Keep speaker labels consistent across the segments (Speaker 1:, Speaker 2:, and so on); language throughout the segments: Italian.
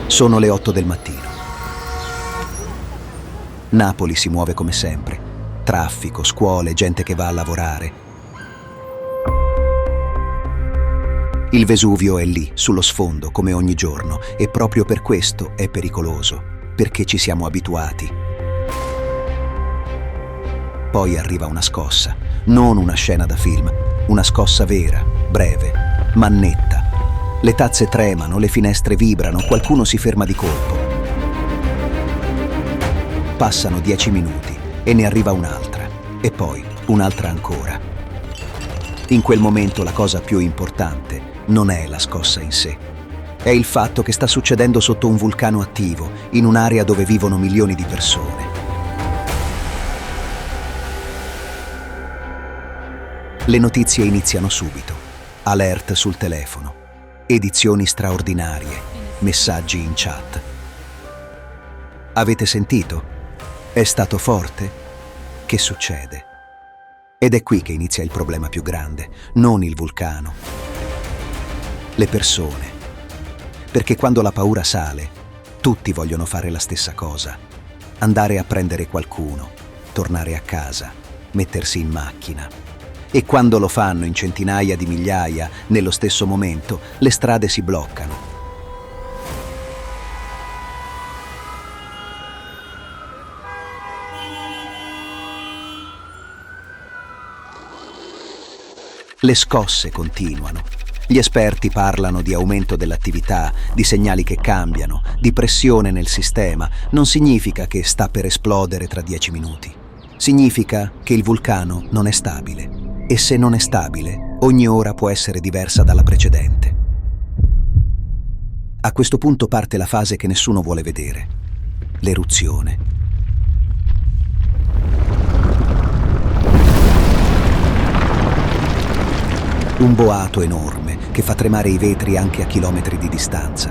Speaker 1: Sono le 8 del mattino. Napoli si muove come sempre. Traffico, scuole, gente che va a lavorare. Il Vesuvio è lì, sullo sfondo, come ogni giorno, e proprio per questo è pericoloso, perché ci siamo abituati. Poi arriva una scossa, non una scena da film, una scossa vera, breve, ma netta. Le tazze tremano, le finestre vibrano, qualcuno si ferma di colpo. Passano 10 minuti e ne arriva un'altra, e poi un'altra ancora. In quel momento la cosa più importante non è la scossa in sé, è il fatto che sta succedendo sotto un vulcano attivo, in un'area dove vivono milioni di persone. Le notizie iniziano subito. Alert sul telefono, edizioni straordinarie, messaggi in chat. Avete sentito? È stato forte? Che succede? Ed è qui che inizia il problema più grande, non il vulcano. Le persone. Perché quando la paura sale, tutti vogliono fare la stessa cosa. Andare a prendere qualcuno, tornare a casa, mettersi in macchina. E quando lo fanno in centinaia di migliaia, nello stesso momento, le strade si bloccano. Le scosse continuano. Gli esperti parlano di aumento dell'attività, di segnali che cambiano, di pressione nel sistema. Non significa che sta per esplodere tra 10 minuti. Significa che il vulcano non è stabile. E se non è stabile, ogni ora può essere diversa dalla precedente. A questo punto parte la fase che nessuno vuole vedere: l'eruzione. Un boato enorme che fa tremare i vetri anche a chilometri di distanza.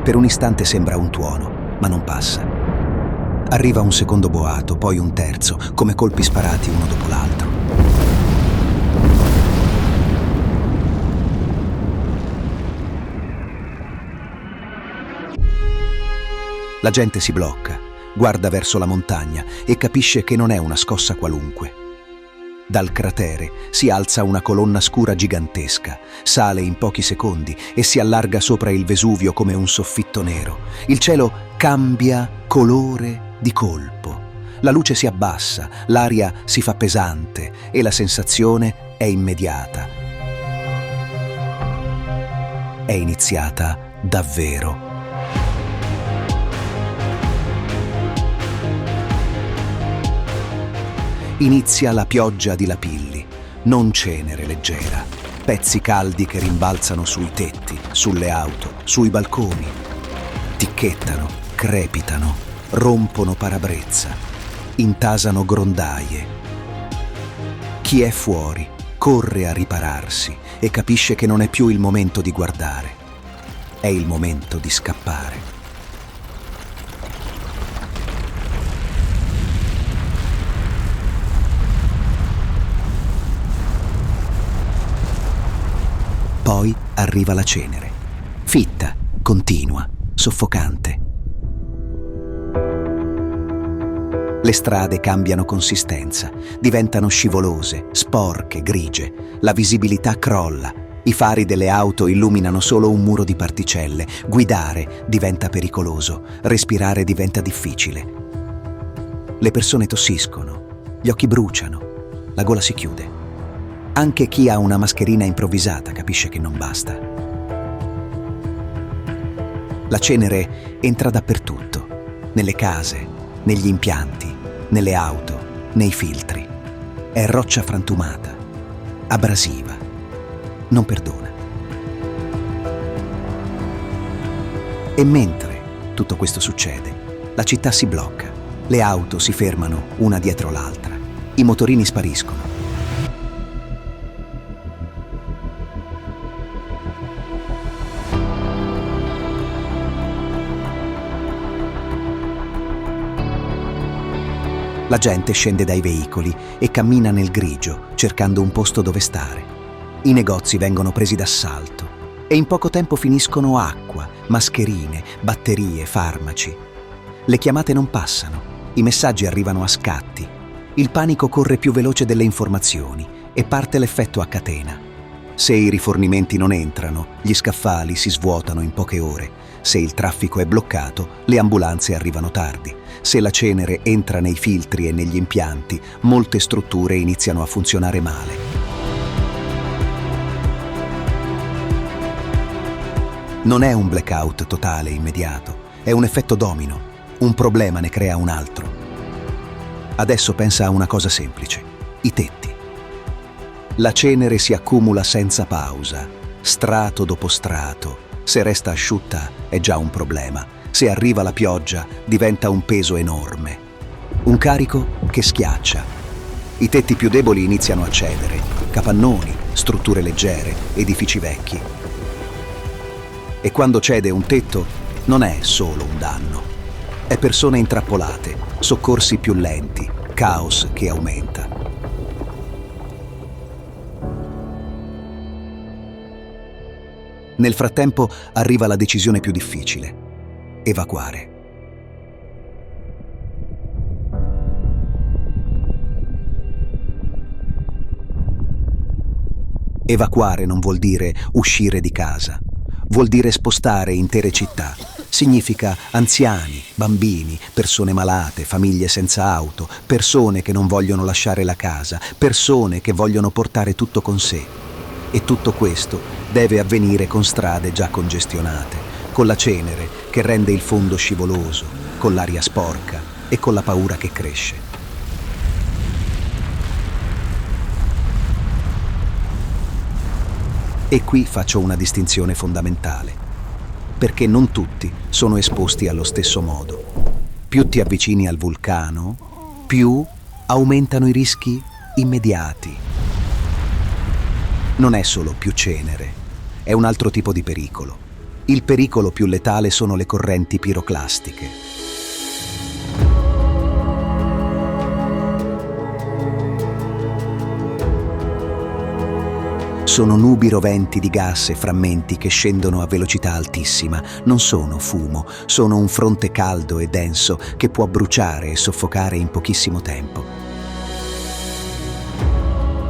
Speaker 1: Per un istante sembra un tuono, ma non passa. Arriva un secondo boato, poi un terzo, come colpi sparati uno dopo l'altro. La gente si blocca, guarda verso la montagna e capisce che non è una scossa qualunque. Dal cratere si alza una colonna scura gigantesca, sale in pochi secondi e si allarga sopra il Vesuvio come un soffitto nero. Il cielo cambia colore di colpo. La luce si abbassa, l'aria si fa pesante e la sensazione è immediata. È iniziata davvero. Inizia la pioggia di lapilli, non cenere leggera, pezzi caldi che rimbalzano sui tetti, sulle auto, sui balconi. Ticchettano, crepitano, rompono parabrezza, intasano grondaie. Chi è fuori corre a ripararsi e capisce che non è più il momento di guardare, è il momento di scappare. Poi arriva la cenere, fitta, continua, soffocante. Le strade cambiano consistenza, diventano scivolose, sporche, grigie. La visibilità crolla, i fari delle auto illuminano solo un muro di particelle. Guidare diventa pericoloso, respirare diventa difficile. Le persone tossiscono, gli occhi bruciano, la gola si chiude. Anche chi ha una mascherina improvvisata capisce che non basta. La cenere entra dappertutto, nelle case, negli impianti, nelle auto, nei filtri. È roccia frantumata, abrasiva, non perdona. E mentre tutto questo succede, la città si blocca, le auto si fermano una dietro l'altra, i motorini spariscono. La gente scende dai veicoli e cammina nel grigio, cercando un posto dove stare. I negozi vengono presi d'assalto. E in poco tempo finiscono acqua, mascherine, batterie, farmaci. Le chiamate non passano, i messaggi arrivano a scatti. Il panico corre più veloce delle informazioni e parte l'effetto a catena. Se i rifornimenti non entrano, gli scaffali si svuotano in poche ore. Se il traffico è bloccato, le ambulanze arrivano tardi. Se la cenere entra nei filtri e negli impianti, molte strutture iniziano a funzionare male. Non è un blackout totale immediato, è un effetto domino. Un problema ne crea un altro. Adesso pensa a una cosa semplice: i tetti. La cenere si accumula senza pausa, strato dopo strato. Se resta asciutta è già un problema. Se arriva la pioggia diventa un peso enorme. Un carico che schiaccia. I tetti più deboli iniziano a cedere. Capannoni, strutture leggere, edifici vecchi. E quando cede un tetto non è solo un danno. È persone intrappolate, soccorsi più lenti, caos che aumenta. Nel frattempo arriva la decisione più difficile: evacuare. Evacuare non vuol dire uscire di casa. Vuol dire spostare intere città. Significa anziani, bambini, persone malate, famiglie senza auto, persone che non vogliono lasciare la casa, persone che vogliono portare tutto con sé. E tutto questo deve avvenire con strade già congestionate, con la cenere che rende il fondo scivoloso, con l'aria sporca e con la paura che cresce. E qui faccio una distinzione fondamentale, perché non tutti sono esposti allo stesso modo. Più ti avvicini al vulcano, più aumentano i rischi immediati. Non è solo più cenere, è un altro tipo di pericolo. Il pericolo più letale sono le correnti piroclastiche. Sono nubi roventi di gas e frammenti che scendono a velocità altissima. Non sono fumo, sono un fronte caldo e denso che può bruciare e soffocare in pochissimo tempo.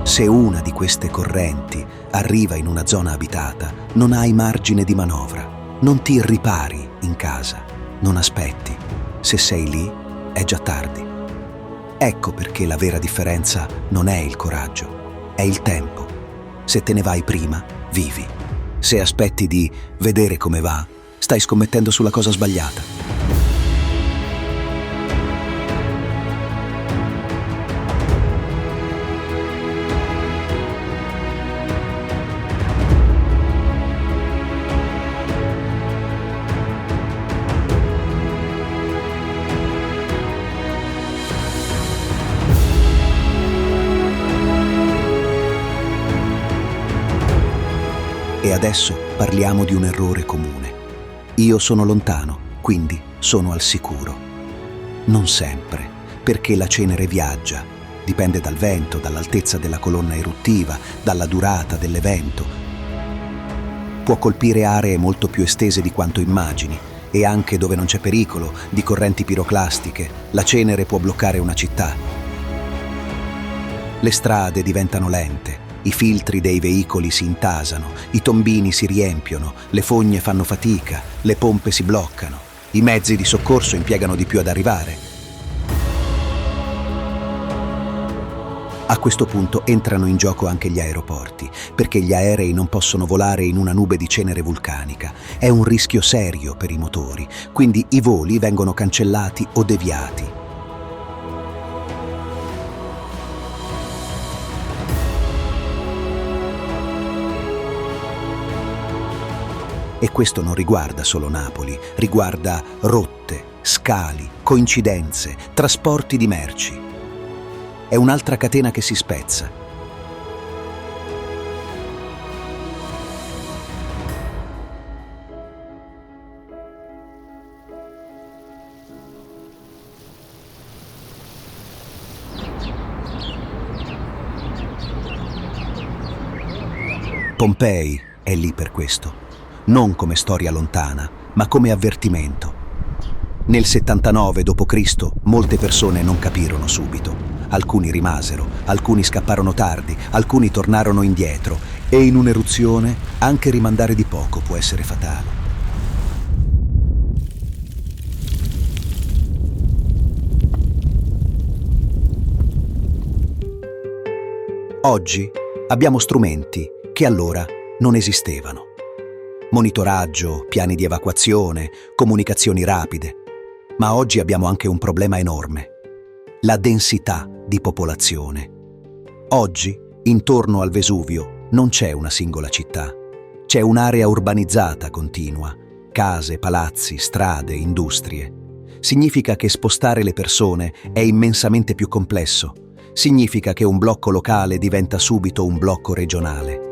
Speaker 1: Se una di queste correnti arriva in una zona abitata, non hai margine di manovra. Non ti ripari in casa, non aspetti. Se sei lì, è già tardi. Ecco perché la vera differenza non è il coraggio, è il tempo. Se te ne vai prima, vivi. Se aspetti di vedere come va, stai scommettendo sulla cosa sbagliata. E adesso parliamo di un errore comune. Io sono lontano, quindi sono al sicuro. Non sempre, perché la cenere viaggia. Dipende dal vento, dall'altezza della colonna eruttiva, dalla durata dell'evento. Può colpire aree molto più estese di quanto immagini, e anche dove non c'è pericolo di correnti piroclastiche, la cenere può bloccare una città. Le strade diventano lente. I filtri dei veicoli si intasano, i tombini si riempiono, le fogne fanno fatica, le pompe si bloccano, i mezzi di soccorso impiegano di più ad arrivare. A questo punto entrano in gioco anche gli aeroporti, perché gli aerei non possono volare in una nube di cenere vulcanica. È un rischio serio per i motori, quindi i voli vengono cancellati o deviati. E questo non riguarda solo Napoli, riguarda rotte, scali, coincidenze, trasporti di merci. È un'altra catena che si spezza. Pompei è lì per questo. non come storia lontana, ma come avvertimento. Nel 79 d.C. molte persone non capirono subito. Alcuni rimasero, alcuni scapparono tardi, alcuni tornarono indietro e in un'eruzione anche rimandare di poco può essere fatale. Oggi abbiamo strumenti che allora non esistevano. Monitoraggio, piani di evacuazione, comunicazioni rapide. Ma oggi abbiamo anche un problema enorme: la densità di popolazione. Oggi, intorno al Vesuvio, non c'è una singola città. C'è un'area urbanizzata continua, case, palazzi, strade, industrie. Significa che spostare le persone è immensamente più complesso. Significa che un blocco locale diventa subito un blocco regionale.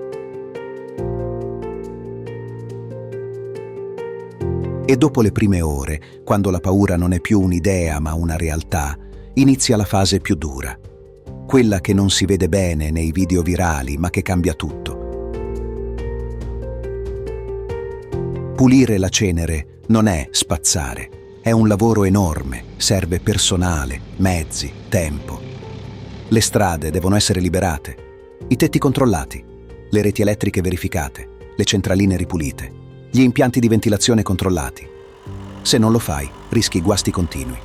Speaker 1: E dopo le prime ore, quando la paura non è più un'idea ma una realtà, inizia la fase più dura. Quella che non si vede bene nei video virali ma che cambia tutto. Pulire la cenere non è spazzare, è un lavoro enorme, serve personale, mezzi, tempo. Le strade devono essere liberate, i tetti controllati, le reti elettriche verificate, le centraline ripulite, gli impianti di ventilazione controllati. Se non lo fai, rischi guasti continui.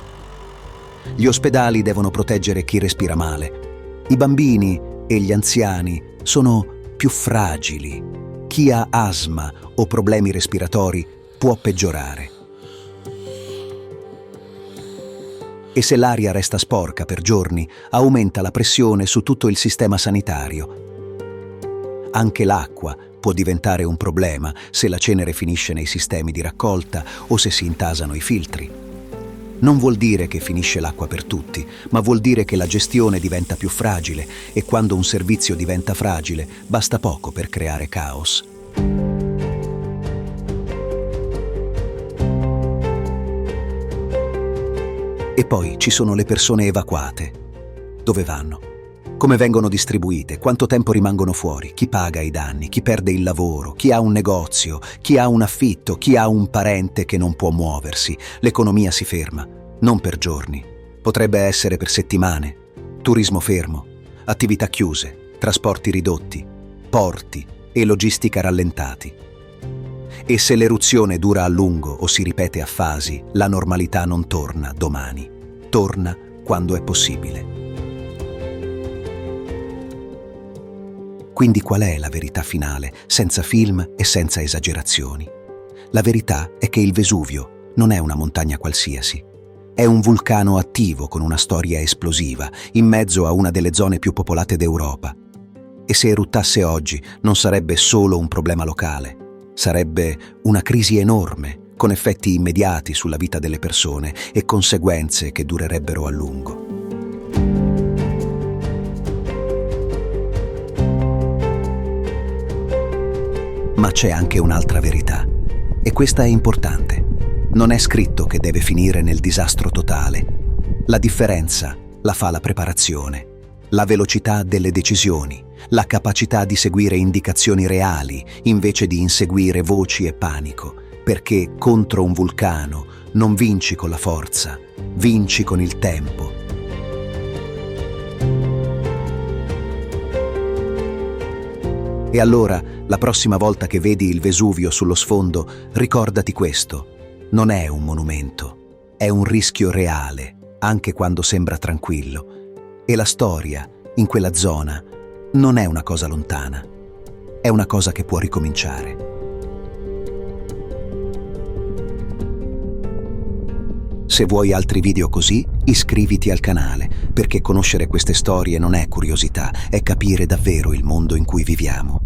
Speaker 1: Gli ospedali devono proteggere chi respira male. I bambini e gli anziani sono più fragili. Chi ha asma o problemi respiratori può peggiorare. E se l'aria resta sporca per giorni, aumenta la pressione su tutto il sistema sanitario. Anche l'acqua può diventare un problema se la cenere finisce nei sistemi di raccolta o se si intasano i filtri. Non vuol dire che finisce l'acqua per tutti, ma vuol dire che la gestione diventa più fragile e quando un servizio diventa fragile basta poco per creare caos. E poi ci sono le persone evacuate. Dove vanno? Come vengono distribuite? Quanto tempo rimangono fuori? Chi paga i danni? Chi perde il lavoro? Chi ha un negozio? Chi ha un affitto? Chi ha un parente che non può muoversi? L'economia si ferma, non per giorni. Potrebbe essere per settimane. Turismo fermo, attività chiuse, trasporti ridotti, porti e logistica rallentati. E se l'eruzione dura a lungo o si ripete a fasi, la normalità non torna domani, torna quando è possibile. Quindi qual è la verità finale, senza film e senza esagerazioni? La verità è che il Vesuvio non è una montagna qualsiasi. È un vulcano attivo con una storia esplosiva, in mezzo a una delle zone più popolate d'Europa. E se eruttasse oggi non sarebbe solo un problema locale. Sarebbe una crisi enorme, con effetti immediati sulla vita delle persone e conseguenze che durerebbero a lungo. Ma c'è anche un'altra verità, e questa è importante. Non è scritto che deve finire nel disastro totale. La differenza la fa la preparazione, la velocità delle decisioni, la capacità di seguire indicazioni reali invece di inseguire voci e panico, perché contro un vulcano non vinci con la forza, vinci con il tempo. E allora, la prossima volta che vedi il Vesuvio sullo sfondo, ricordati questo: non è un monumento, è un rischio reale, anche quando sembra tranquillo. E la storia, in quella zona, non è una cosa lontana, è una cosa che può ricominciare. Se vuoi altri video così, iscriviti al canale, perché conoscere queste storie non è curiosità, è capire davvero il mondo in cui viviamo.